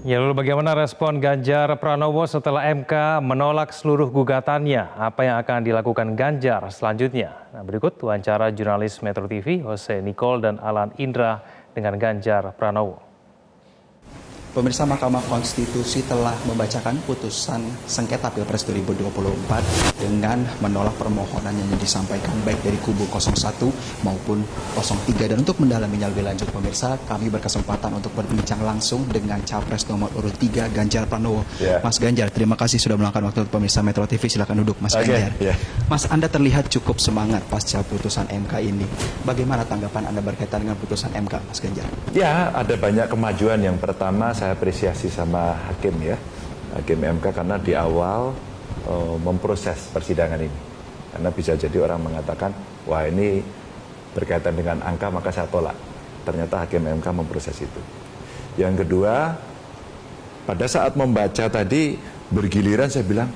Ya, lalu bagaimana respon Ganjar Pranowo setelah MK menolak seluruh gugatannya? Apa yang akan dilakukan Ganjar selanjutnya? Nah, berikut wawancara jurnalis Metro TV, Jose Nicole dan Alan Indra dengan Ganjar Pranowo. Pemirsa, Mahkamah Konstitusi telah membacakan putusan sengketa Pilpres 2024 dengan menolak permohonan yang disampaikan baik dari kubu 01 maupun 03. Dan untuk mendalaminya lebih lanjut, pemirsa, kami berkesempatan untuk berbincang langsung dengan Capres nomor urut 3, Ganjar Pranowo. Mas Ganjar, terima kasih sudah meluangkan waktu untuk pemirsa Metro TV. Silakan duduk, Mas Ganjar. Mas, Anda terlihat cukup semangat pasca putusan MK ini. Bagaimana tanggapan Anda berkaitan dengan putusan MK, Mas Ganjar? Ya, ada banyak kemajuan. Yang pertama, saya apresiasi sama hakim ya, hakim MK, karena di awal memproses persidangan ini. Karena bisa jadi orang mengatakan, wah ini berkaitan dengan angka maka saya tolak. Ternyata hakim MK memproses itu. Yang kedua, pada saat membaca tadi bergiliran saya bilang,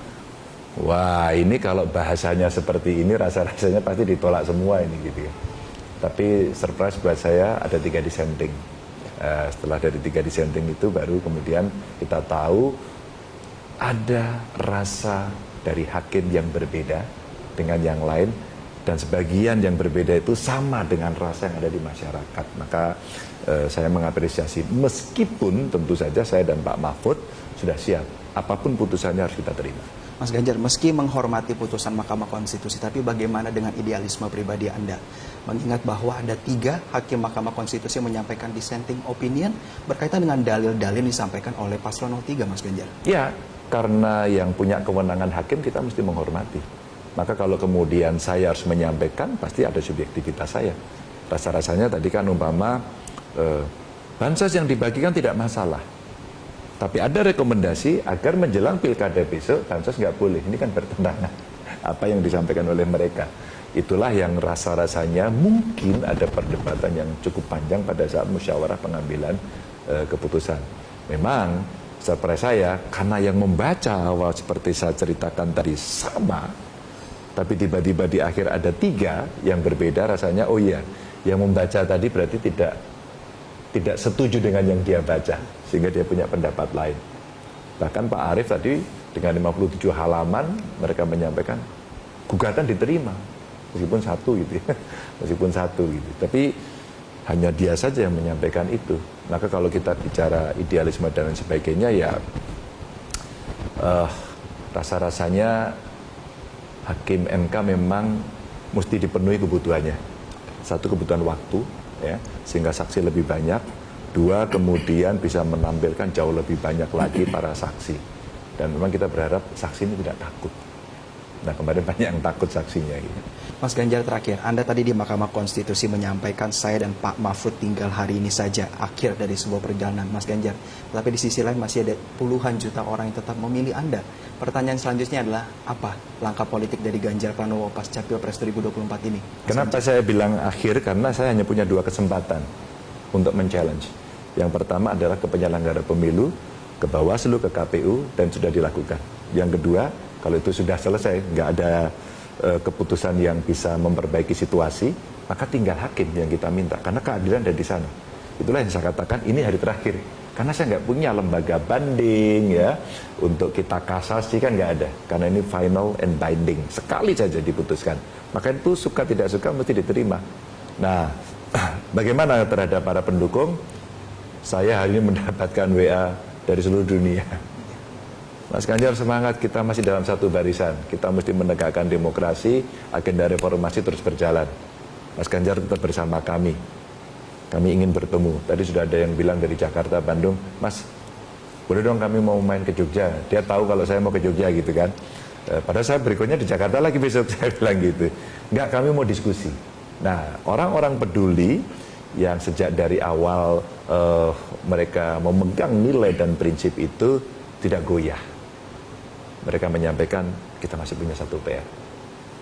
wah ini kalau bahasanya seperti ini rasa-rasanya pasti ditolak semua ini gitu ya. Tapi surprise buat saya ada 3 dissenting. Setelah dari 3 dissenting itu baru kemudian kita tahu ada rasa dari hakim yang berbeda dengan yang lain, dan sebagian yang berbeda itu sama dengan rasa yang ada di masyarakat. Maka saya mengapresiasi, meskipun tentu saja saya dan Pak Mahfud sudah siap, apapun putusannya harus kita terima. Mas Ganjar, meski menghormati putusan Mahkamah Konstitusi, tapi bagaimana dengan idealisme pribadi Anda? Mengingat bahwa ada 3 hakim Mahkamah Konstitusi menyampaikan dissenting opinion berkaitan dengan dalil-dalil disampaikan oleh paslon 03, Mas Ganjar. Ya, karena yang punya kewenangan hakim kita mesti menghormati. Maka kalau kemudian saya harus menyampaikan, pasti ada subjektivitas saya. Rasa-rasanya tadi kan umpama bansos yang dibagikan tidak masalah. Tapi ada rekomendasi agar menjelang pilkada besok bansos nggak boleh. Ini kan bertentangan apa yang disampaikan oleh mereka. Itulah yang rasa-rasanya mungkin ada perdebatan yang cukup panjang pada saat musyawarah pengambilan keputusan. Memang surprise saya, karena yang membaca awal seperti saya ceritakan tadi sama, tapi tiba-tiba di akhir ada 3 yang berbeda, rasanya oh iya, yang membaca tadi berarti tidak setuju dengan yang dia baca, sehingga dia punya pendapat lain. Bahkan Pak Arief tadi dengan 57 halaman mereka menyampaikan gugatan diterima, meskipun 1 gitu ya. Meskipun 1 gitu. Tapi hanya dia saja yang menyampaikan itu. Maka kalau kita bicara idealisme dan lain sebagainya, ya rasa-rasanya hakim MK memang mesti dipenuhi kebutuhannya. 1, kebutuhan waktu, ya, sehingga saksi lebih banyak. 2, kemudian bisa menampilkan jauh lebih banyak lagi para saksi. Dan memang kita berharap saksi ini tidak takut. Nah, kemarin banyak yang takut saksinya gitu. Mas Ganjar, terakhir, Anda tadi di Mahkamah Konstitusi menyampaikan saya dan Pak Mahfud tinggal hari ini saja akhir dari sebuah perjalanan, Mas Ganjar. Tapi di sisi lain masih ada puluhan juta orang yang tetap memilih Anda. Pertanyaan selanjutnya adalah, apa langkah politik dari Ganjar Pranowo pasca Pilpres 2024 ini? Kenapa saya bilang akhir? Karena saya hanya punya 2 kesempatan untuk men-challenge. Yang pertama adalah ke penyelenggara pemilu, ke Bawaslu, ke KPU, dan sudah dilakukan. Yang kedua, kalau itu sudah selesai, nggak ada keputusan yang bisa memperbaiki situasi, maka tinggal hakim yang kita minta, karena keadilan ada di sana. Itulah yang saya katakan, ini hari terakhir. Karena saya nggak punya lembaga banding ya, untuk kita kasasi kan nggak ada. Karena ini final and binding, sekali saja diputuskan. Maka itu suka tidak suka mesti diterima. Nah, bagaimana terhadap para pendukung? Saya hari ini mendapatkan WA dari seluruh dunia. Mas Ganjar semangat, kita masih dalam satu barisan. Kita mesti menegakkan demokrasi, agenda reformasi terus berjalan. Mas Ganjar tetap bersama kami. Kami ingin bertemu. Tadi sudah ada yang bilang dari Jakarta, Bandung, Mas, boleh dong kami mau main ke Jogja. Dia tahu kalau saya mau ke Jogja gitu kan. Padahal saya berikutnya di Jakarta lagi besok, saya bilang gitu. Enggak, kami mau diskusi. Nah, orang-orang peduli yang sejak dari awal mereka memegang nilai dan prinsip itu tidak goyah. Mereka menyampaikan, kita masih punya satu PR,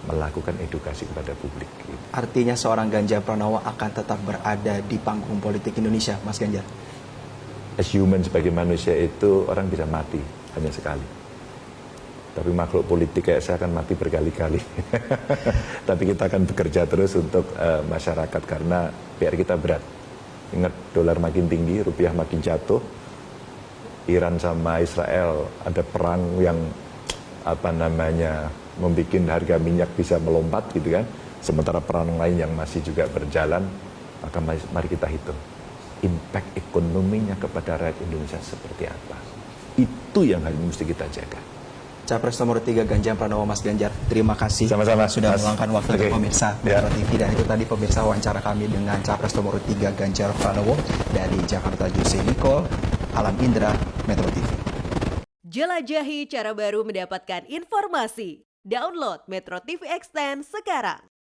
melakukan edukasi kepada publik. Artinya seorang Ganjar Pranowo akan tetap berada di panggung politik Indonesia, Mas Ganjar? As human, sebagai manusia itu orang bisa mati hanya sekali. Tapi makhluk politik kayak saya akan mati berkali-kali. Tapi kita akan bekerja terus untuk masyarakat, karena PR kita berat. Ingat, dolar makin tinggi, rupiah makin jatuh. Iran sama Israel ada perang yang membuat harga minyak bisa melompat gitu kan. Sementara perang lain yang masih juga berjalan, maka mari kita hitung impact ekonominya kepada rakyat Indonesia seperti apa. Itu yang mesti kita jaga. Capres nomor 3 Ganjar Pranowo, Mas Ganjar, terima kasih Sama-sama, sudah Mas. meluangkan waktu untuk pemirsa Metro TV. Dan itu tadi pemirsa wawancara kami dengan Capres nomor 3 Ganjar Pranowo dari Jakarta, Jose Nicole, Alan Indra, Metro TV. Jelajahi cara baru mendapatkan informasi. Download Metro TV Extend sekarang.